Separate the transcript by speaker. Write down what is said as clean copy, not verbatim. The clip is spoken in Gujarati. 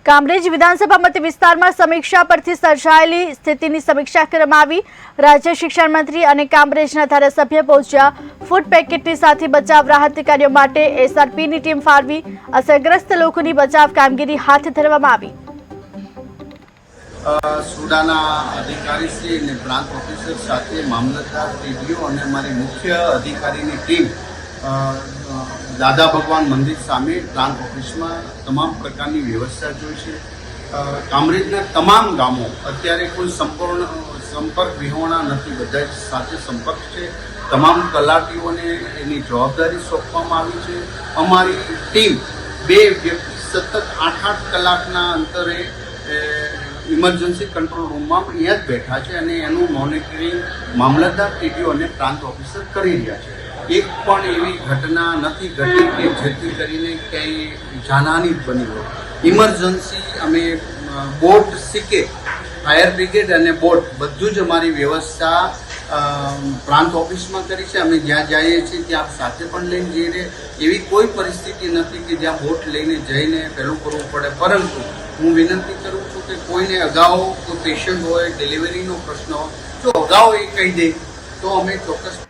Speaker 1: કામરેજ વિધાનસભા મત વિસ્તારમાં સમીક્ષા પરથી સર્જાયેલી સ્થિતિની સમીક્ષા કરવામાં આવી। રાજ્ય શિક્ષણ મંત્રી અને કામરેજના ધારાસભ્ય પહોંચ્યા। ફૂડ પેકેટની સાથે બચાવ રાહત કાર્યો માટે એસઆરપીની ટીમ ફાળવી અસરગ્રસ્ત લોકોની બચાવ કામગીરી હાથ ધરવામાં આવી।
Speaker 2: સુડાના અધિકારીશ્રી અને પ્રાંત ઓફિસર સાથે મામલતદાર ટીડીઓ અને અમારી મુખ્ય અધિકારીની ટીમ દાદા ભગવાન મંદિર સામે પ્લાન્ટ ઓફિસમાં તમામ પ્રકારની વ્યવસ્થા જોઈ છે। કામરેજના તમામ ગામો અત્યારે કોઈ સંપર્ક વિહોણા નથી, બધા સાથે સંપર્ક છે। તમામ તલાટીઓને એની જવાબદારી સોંપવામાં આવી છે। અમારી ટીમ 2 વ્યક્તિ સતત 8-8 કલાકના અંતરે ઇમરજન્સી કંટ્રોલ રૂમમાં અહીંયા જ બેઠા છે અને એનું મોનિટરિંગ મામલતદાર ટીડીઓ અને પ્રાંત ઓફિસર કરી રહ્યા છે। એક પણ એવી ઘટના નથી ઘટી કે જેથી કરીને ક્યાંય જાનહાની બની હોય। ઇમરજન્સી અમે બોટ સીકે ફાયર બ્રિગેડ અને બોટ બધું જ અમારી વ્યવસ્થા પ્રાંત ઓફિસમાં કરી છે। અમે જ્યાં જઈએ છીએ ત્યાં સાથે પણ લઈને જઈએ છીએ। એવી કોઈ પરિસ્થિતિ નથી કે જ્યાં બોટ લઈને જઈને પેલું કરવું પડે, પરંતુ હું વિનંતી કરું છું કે કોઈને અગાઉ કોઈ પેશન્ટ હોય, ડિલિવરીનો પ્રશ્ન હોય, જો અગાઉ એ કહી દે તો અમે ચોક્કસ